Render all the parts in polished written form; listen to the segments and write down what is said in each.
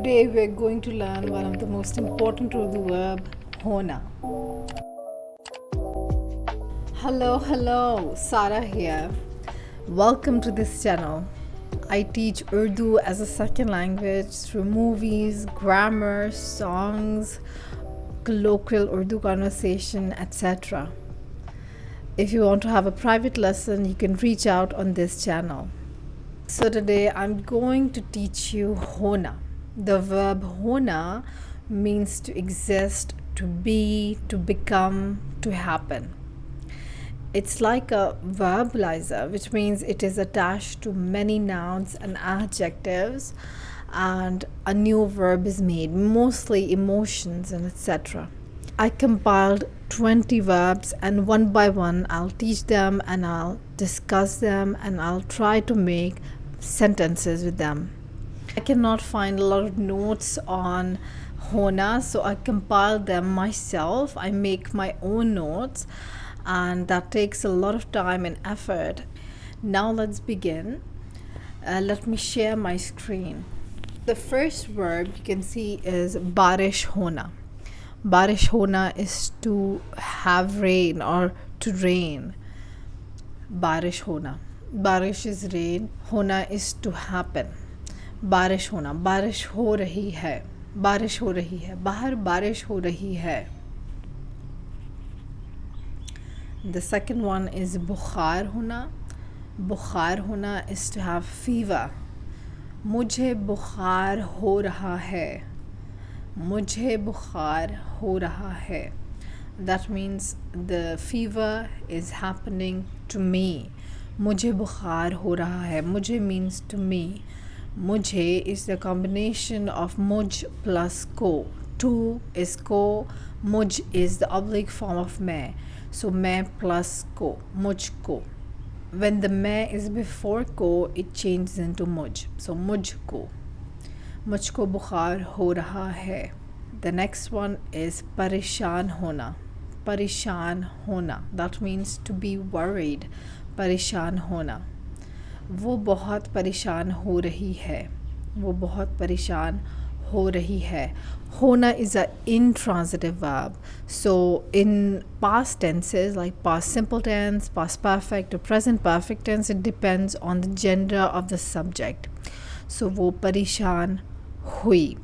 Today we are going to learn one of the most important Urdu verb, Hona. Hello, Sara here. Welcome to this channel. I teach Urdu as a second language through movies, grammar, songs, colloquial Urdu conversation, etc. If you want to have a private lesson, you can reach out on this channel. So today I'm going to teach you Hona. The verb Hona means to exist, to be, to become, to happen. It's like a verbalizer, which means it is attached to many nouns and adjectives, and a new verb is made, mostly emotions and etc. I compiled 20 verbs, and one by one I'll teach them and I'll discuss them and I'll try to make sentences with them. I cannot find a lot of notes on Hona, so I compiled them myself. I make my own notes, and that takes a lot of time and effort. Now let's begin. Let me share my screen. The first verb you can see is barish hona. Barish hona is to have rain or to rain. Barish hona. Barish is rain. Hona is to happen. बारिश होना, बारिश हो रही है, बारिश हो रही है, बाहर बारिश हो रही है. The second one is बुखार होना. बुखार होना is to have fever. मुझे बुखार हो रहा है. मुझे बुखार हो रहा है. That means the fever is happening to me. मुझे बुखार हो रहा है. मुझे means to me. Mujhe is the combination of muj plus ko. Tu is ko, muj is the oblique form of main. So main plus ko, mujhko. When the main is before ko, it changes into muj. So mujhko. Mujhko bukhar ho raha hai. The next one is parishan hona. Parishan hona. That means to be worried. Parishan hona. वो बहुत परेशान हो रही है. वो बहुत परेशान हो रही है. Hona is an intransitive verb. So in past tenses like past simple tense, past perfect or present perfect tense, it depends on the gender of the subject. So वो परेशान हुई.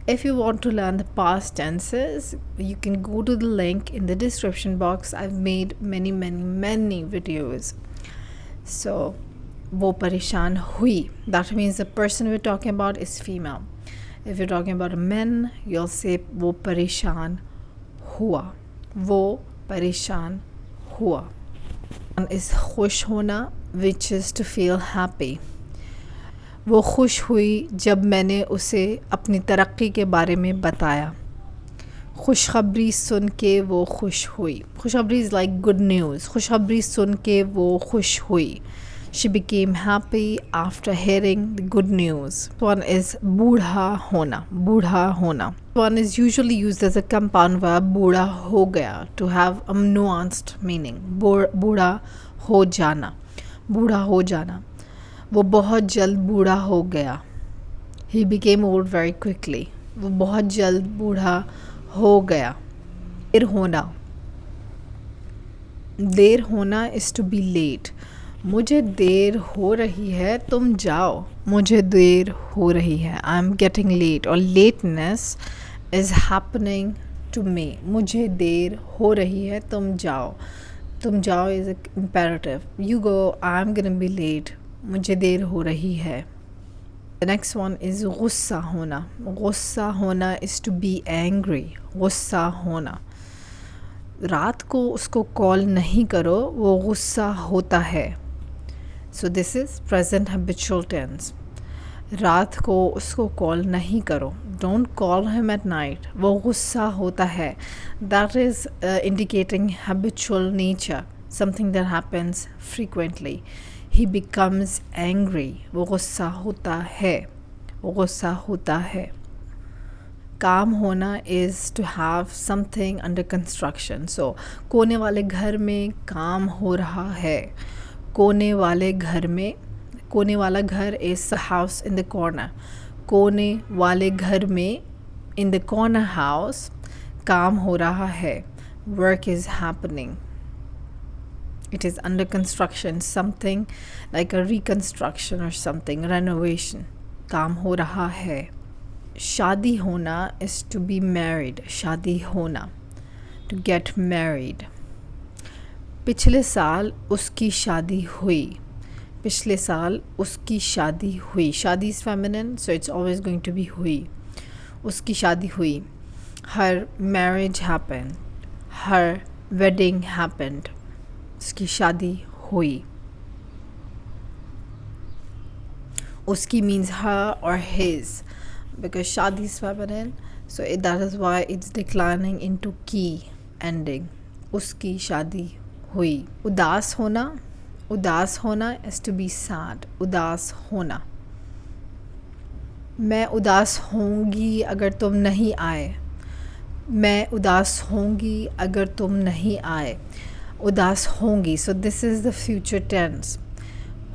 If you want to learn the past tenses, you can go to the link in the description box. I've made many videos. So वो परेशान हुई. That means the person we're talking about is female. If you're talking about a man, you'll say वो परेशान हुआ. वो परेशान हुआ. One is खुश होना, which is to feel happy. वो खुश हुई जब मैंने उसे अपनी तरक्की के बारे में बताया. खुशखबरी सुन के वो खुश हुई. खुशखबरी is like good news. खुशखबरी सुन के वो खुश हुई. She became happy after hearing the good news. One is बूढ़ा होना. बूढ़ा होना. One is usually used as a compound verb, बूढ़ा हो गया, to have a nuanced meaning. बूढ़ा हो जाना. बूढ़ा हो जाना. वो बहुत जल्द बूढ़ा हो गया. He became old very quickly. वो बहुत जल्द बूढ़ा हो गया. देर होना. देर होना is to be late. मुझे देर हो रही है, तुम जाओ. मुझे देर हो रही है. I'm getting late, or lateness is happening to me. मुझे देर हो रही है, तुम जाओ. तुम जाओ is an imperative. You go, I'm gonna be late. मुझे देर हो रही है. The next one is गुस्सा होना. गुस्सा होना is to be angry. गुस्सा होना. रात को उसको कॉल नहीं करो, वो गुस्सा होता है. So this is present habitual tense. रात को उसको कॉल नहीं करो. Don't call him at night. वो गुस्सा होता है. That is indicating habitual nature. Something that happens frequently. He becomes angry. वो गुस्सा होता है. वो गुस्सा होता है. काम होना is to have something under construction. So कोने वाले घर में काम हो रहा है. कोने वाले घर में, कोने वाला घर is a house in the corner. कोने वाले घर में, in the corner house, काम हो रहा है, work is happening. It is under construction, something like a reconstruction or something, renovation. काम हो रहा है. शादी होना is to be married. शादी होना, to get married. पिछले साल उसकी शादी हुई. पिछले साल उसकी शादी हुई. शादी is feminine, so it's always going to be हुई. उसकी शादी हुई. Her marriage happened. Her wedding happened. उसकी शादी हुई. उसकी means her or his, because शादी is feminine, so that is why it's declining into की ending. उसकी शादी हुई. उदास होना. उदास होना is to be sad. उदास होना. मैं उदास होंगी अगर तुम नहीं आए. मैं उदास होंगी अगर तुम नहीं आए. उदास होंगी, so this is the future tense.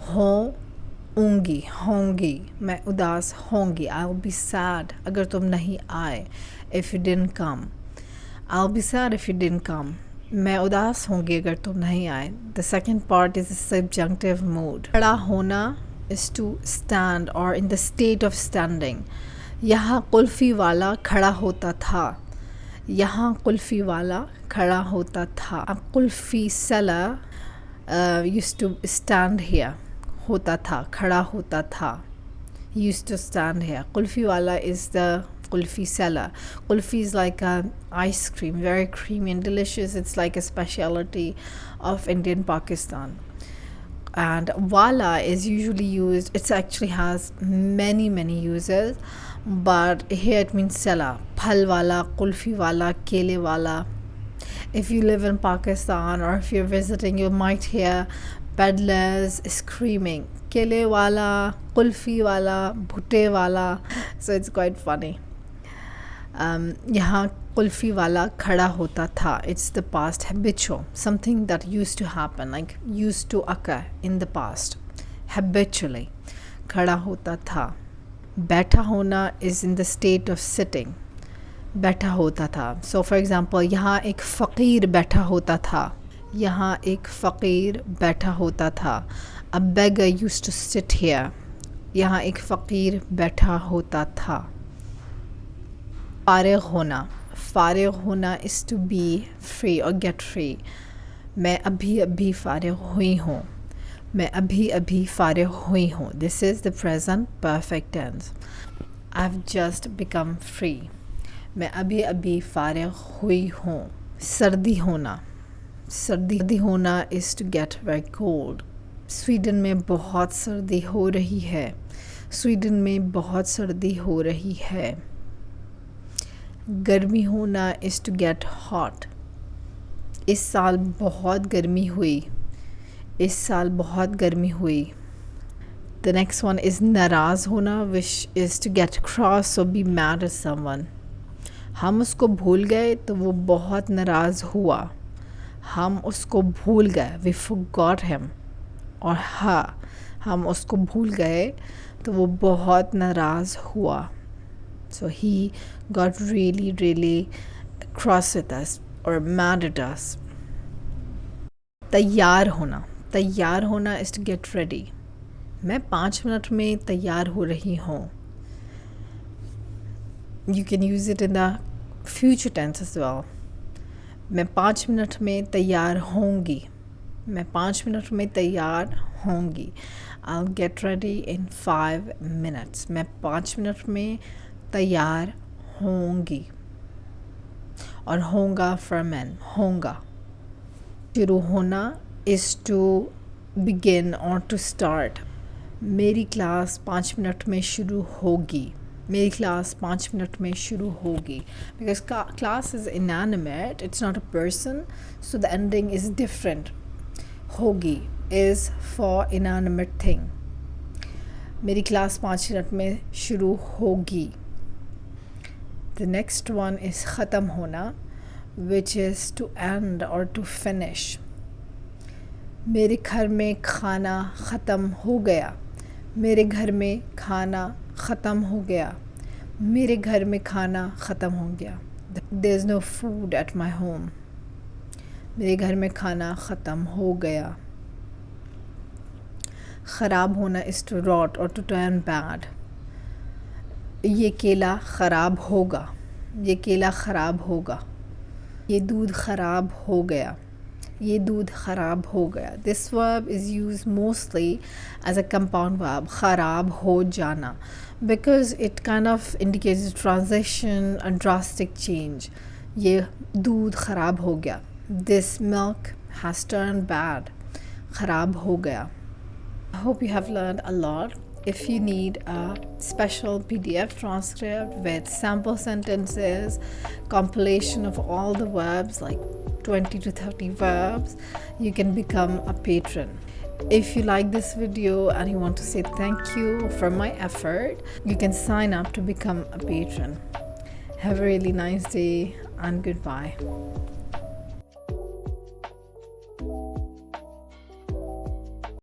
होंगी, होंगी. मैं उदास होंगी. I'll be sad अगर तुम नहीं आए. If you didn't come. I'll be sad if you didn't come. मैं उदास होंगी अगर तुम नहीं आए. The second part is the subjunctive mood. खड़ा होना is to stand or in the state of standing. यहाँ कुल्फ़ी वाला खड़ा होता था. यहाँ कुल्फ़ी वाला खड़ा होता था. A kulfi seller used to stand here. होता था, खड़ा होता था. Used to stand here. Kulfi वाला is the kulfi seller. Kulfi is like an ice cream, very creamy and delicious. It's like a specialty of Indian Pakistan. And wala is usually used, it actually has many uses, but here it means seller. Phal wala, kulfi wala, kele wala. If you live in Pakistan or if you're visiting, you might hear peddlers screaming, kele wala, kulfi wala, bhutte wala. So it's quite funny. यहाँ कुल्फ़ी वाला खड़ा होता था. It's the past habitual, something that used to happen, like used to occur in the past. Habitually खड़ा होता था. बैठा होना is in the state of sitting. बैठा होता था. So for example, यहाँ एक फ़कीर बैठा होता था. यहाँ एक फ़कीर बैठा होता था. A beggar used to sit here. यहाँ एक फ़कीर बैठा होता था. फारिग होना. फारिग होना is to be free or get free. मैं अभी अभी फारिग हुई हूँ. मैं अभी अभी फारिग हुई हूँ. This is the present perfect tense. I've just become free. मैं अभी अभी फारिग हुई हूँ. सर्दी होना. सर्दी होना is to get very cold. Sweden में बहुत सर्दी हो रही है. स्वीडन में बहुत सर्दी हो रही है. गर्मी होना is to get hot. इस साल बहुत गर्मी हुई. इस साल बहुत गर्मी हुई. The next one is नाराज़ होना, which is to get cross or be mad at someone. हम उसको भूल गए तो वो बहुत नाराज़ हुआ. हम उसको भूल गए, we forgot him. और हाँ, हम उसको भूल गए तो वो बहुत नाराज़ हुआ. So he got really cross with us or mad at us. तैयार होना. तैयार होना is to get ready. मैं 5 मिनट में तैयार हो रही हूँ. You can use it in the future tense as well. मैं 5 मिनट में तैयार होंगी. मैं 5 मिनट में तैयार होंगी. I'll get ready in 5 minutes. मैं 5 मिनट में तैयार होंगी. और होगा from an, होगा. शुरू होना is to begin or to start. मेरी क्लास 5 मिनट में शुरू होगी. मेरी क्लास 5 मिनट में शुरू होगी. Because class is inanimate, it's not a person, so the ending is different. होगी is for inanimate thing. मेरी क्लास 5 मिनट में शुरू होगी. The next one is ख़त्म होना, which is to end or to finish. मेरे घर में खाना ख़त्म हो गया. मेरे घर में खाना ختم ہو گیا. میرے گھر میں کھانا ختم ہو گیا. There's no food at my home. میرے گھر میں کھانا ختم ہو گیا. خراب ہونا is to rot or to turn bad. یہ کیلا خراب ہوگا. یہ کیلا خراب ہوگا. یہ دودھ خراب ہو گیا. یہ دودھ خراب ہو گیا. This verb is used mostly as a compound verb, خراب ہو جانا, because it kind of indicates a transition, a drastic change. یہ دودھ خراب ہو گیا. This milk has turned bad. خراب ہو گیا. I hope you have learned a lot. If you need a special PDF transcript with sample sentences, compilation of all the verbs, like 20 to 30 verbs, you can become a patron. If you like this video and you want to say thank you for my effort, you can sign up to become a patron. Have a really nice day and goodbye.